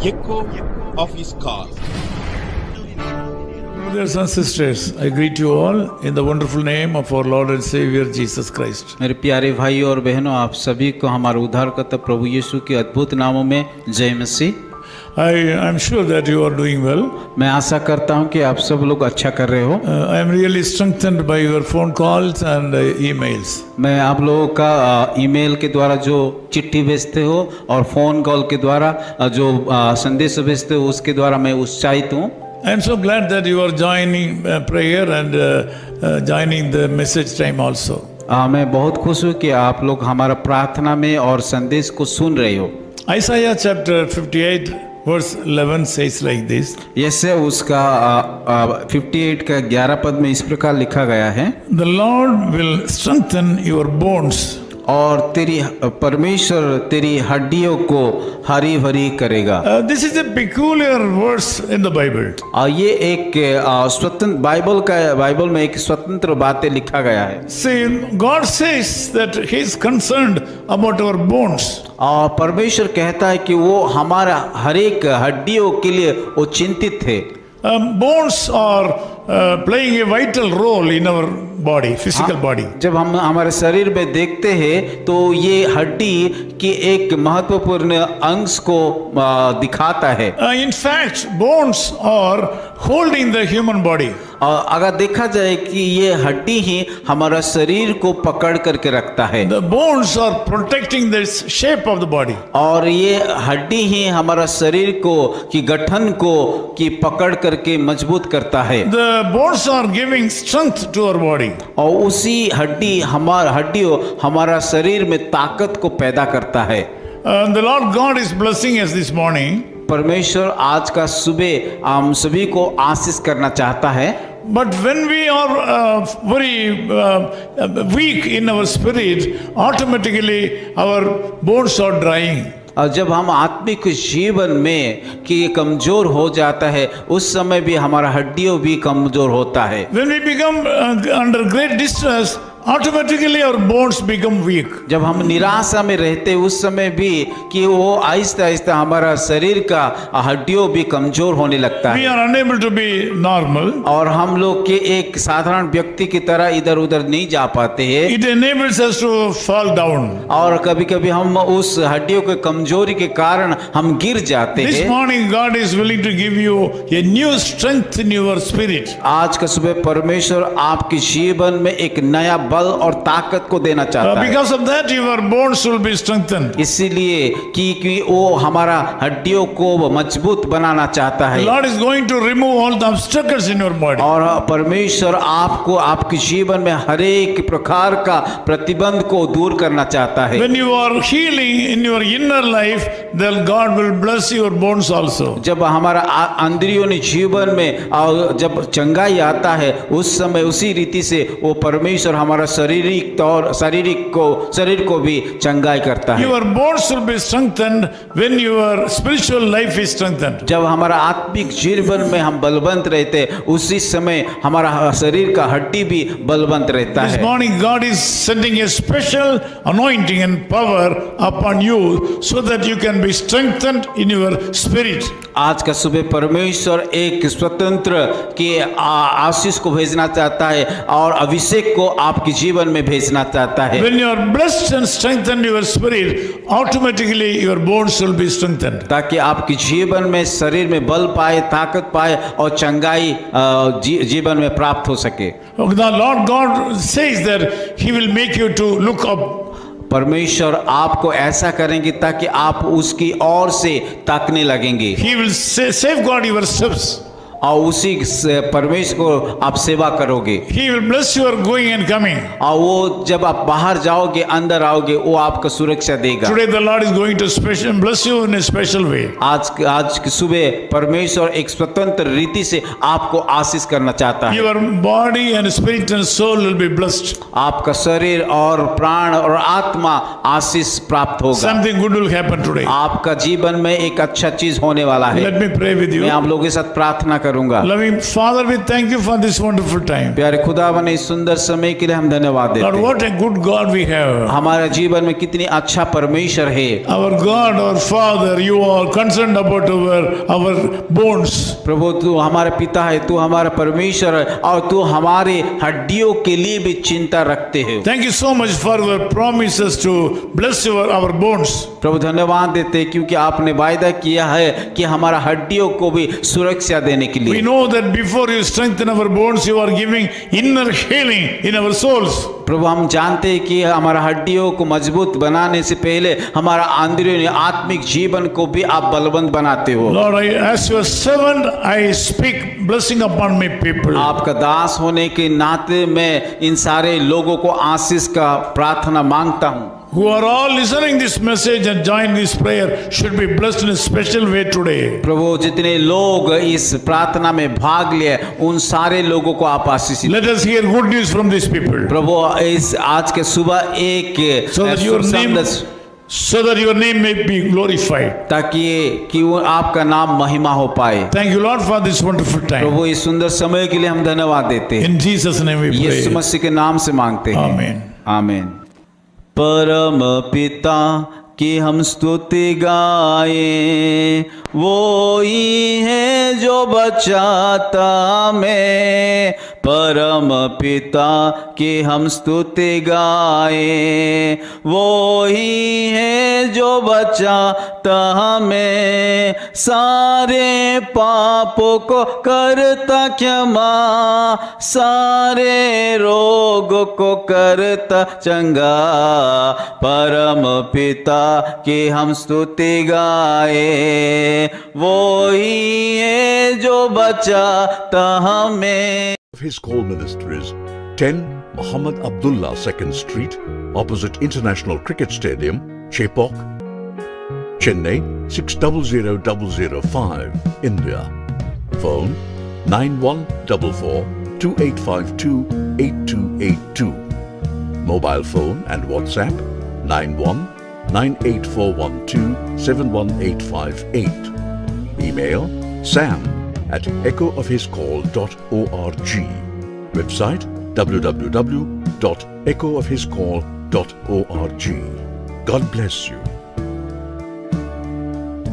echo of his call. Brothers and sisters, I greet you all in the wonderful name of our Lord and Savior Jesus Christ. मेरे प्यारे भाई और बहनों, आप सभी को हमारे उद्धारकर्ता प्रभु यीशु के अद्भुत नामों में जय मसीह। I am sure that you are doing well. मैं आशा करता हूं कि आप सब लोग अच्छा कर रहे हो। I am really strengthened by your phone calls and emails. मैं आप लोगों का ईमेल के द्वारा जो चिट्ठी भेजते हो और फ़ोन कॉल के द्वारा जो संदेश भेजते हो उसके द्वारा मैं उत्साहित हूँ। I am so glad that you are joining prayer and joining the message time also. मैं बहुत खुश हूँ कि आप लोग हमारा प्रार्थना में और संदेश को सुन रहे हो। Isaiah chapter 58 verse 11 says like this. यसे उसका 58 का 11 पद में इस प्रकार लिखा गया है, The Lord will strengthen your bones. और तेरी परमेश्वर तेरी हड्डियों को हरी भरी करेगा। This is a peculiar verse in the Bible. ये एक स्वतंत्र बाइबल में एक स्वतंत्र बातें लिखा गया है। See, God says that He is concerned about our bones. और परमेश्वर कहता है कि वो हमारा हर एक हड्डियों के लिए वो चिंतित थे। Bones are playing a vital role in our body, physical body. जब हम हमारे शरीर में देखते हैं तो ये हड्डी की एक महत्वपूर्ण अंश को दिखाता है। In fact, bones are holding the human body. अगर देखा जाए कि ये हड्डी ही हमारा शरीर को पकड़ करके रखता है। The bones are protecting the shape of the body. और ये हड्डी ही हमारा शरीर को की गठन को की पकड़ करके मजबूत करता है। The bones are giving strength to our body. और उसी हड्डियों हमारा शरीर में ताकत को पैदा करता है। The Lord God is blessing us this morning. परमेश्वर आज का सुबह हम सभी को आशीष करना चाहता है। But when we are very weak in our spirit, automatically our bones are drying. और जब हम आत्मिक जीवन में कि कमजोर हो जाता है उस समय भी हमारा हड्डियों भी कमजोर होता है। When we become under great distress, automatically our bones become weak. जब हम निराशा में रहते उस समय भी कि वो आहिस्ता आहिस्ता हमारा शरीर का हड्डियों भी कमजोर होने लगता We है are unable to be normal. और हम लोग के एक साधारण व्यक्ति की तरह इधर उधर नहीं जा पाते हैं। It enables us to fall down. और कभी कभी हम उस हड्डियों के कमजोरी के कारण हम गिर जाते This हैं। morning God is willing to give you a new strength in your spirit. आज का सुबह परमेश्वर आपके जीवन में एक नया बल और ताकत को देना चाहता है। Because of that your bones will be strengthened. इसीलिए कि वो हमारा हड्डियों को मजबूत बनाना चाहता The है। Lord is going to remove all the obstacles in your body. और परमेश्वर आपको आपके जीवन में हर एक प्रकार का प्रतिबंध को दूर करना चाहता है। When you are healing in your inner life, then God will bless your bones also. जब हमारा अंदरियों जीवन में जब चंगाई आता है उस समय उसी रीति से वो परमेश्वर हमारा शरीर को भी चंगाई करता है। Your bones will be strengthened when your spiritual life is strengthened. जब हमारा आत्मिक जीवन में हम बलवंत रहते उसी समय हमारा शरीर का हड्डी भी बलवंत रहता This है। morning God is sending a special anointing and power upon you so that you can be strengthened in your spirit. आज का सुबह परमेश्वर एक स्वतंत्र के आशीष को भेजना चाहता है और अभिषेक को आपके जीवन में भेजना चाहता है। When you are blessed and strengthened your spirit, automatically your bones will be strengthened. ताकि आपके जीवन में शरीर में बल पाए, ताकत पाए और चंगाई जीवन में प्राप्त हो सके। The Lord God says that He will make you to look up. परमेश्वर आपको ऐसा करेंगे ताकि आप उसकी ओर से ताकने लगेंगे। He will safeguard your steps. और उसी परमेश्वर को आप सेवा करोगे। He will bless your going and coming. और वो जब आप बाहर जाओगे अंदर आओगे वो आपको सुरक्षा देगा। Today the Lord is going to bless you in a special way. आज की सुबह परमेश्वर एक स्वतंत्र रीति से आपको आशीष करना चाहता है। Your body and spirit and soul will be blessed. आपका शरीर और प्राण और आत्मा आशीष प्राप्त होगा। Something good will happen today. आपका जीवन में एक अच्छा चीज होने वाला है। Let me pray with you. मैं आप लोगों के साथ प्रार्थना करूंगा। Loving Father, we thank you for this wonderful time. प्यारे खुदावन, इस सुंदर समय के लिए हम धन्यवाद देते Lord, हैं। what a good God we have. हमारे जीवन में कितनी अच्छा परमेश्वर है। Our God, our Father, you are concerned about our bones. प्रभु, तू हमारा पिता है, तू हमारा परमेश्वर है और तू हमारे हड्डियों के लिए भी चिंता रखते हो। Thank you so much for your promises to bless our bones. प्रभु, धन्यवाद देते हैं क्योंकि आपने वायदा किया है कि हमारा हड्डियों को भी सुरक्षा देने के We लिए। know that before you strengthen our bones, you are giving inner healing in our souls. प्रभु, हम जानते हैं कि हमारा हड्डियों को मजबूत बनाने से पहले हमारा अंदरूनी आत्मिक जीवन को भी आप बलवंत बनाते हो। Lord, as your servant, I speak blessing upon my people. आपका दास होने के नाते मैं इन सारे लोगों को आशीष का प्रार्थना मांगता हूँ। Who are all listening this message and join this prayer should be blessed in a special way today. प्रभु, जितने लोग इस प्रार्थना में भाग लिए उन सारे लोगों को आप आशीष दीजिए। Let us hear good news from these people. प्रभु, इस आज के सुबह एक So that your name may be glorified. ताकि कि वो आपका नाम महिमा हो पाए। Thank you, Lord, for this wonderful time. प्रभु, इस सुंदर समय के लिए हम धन्यवाद देते हैं। In Jesus' name we Yeshu pray. मसीह के नाम से मांगते हैं। Amen. आमीन। परम पिता की हम स्तुति गाएं, वो ही है जो बचाता हमें। परम पिता की हम स्तुति गाएं, वो ही है जो बचाता हमें। सारे पापों को करता क्षमा, सारे रोग को करता चंगा। परम पिता की हम स्तुति गाए, वो ही है जो बचाता हमें। His Call Ministries, 10 Muhammad Abdullah 2nd Street, opposite International Cricket Stadium, Chepauk, Chennai 600005, India. Phone 9144 2852 8282. Mobile phone and WhatsApp 91 98412 71858. Email sam@echoofhiscall.org. Website www.echoofhiscall.org. God bless you.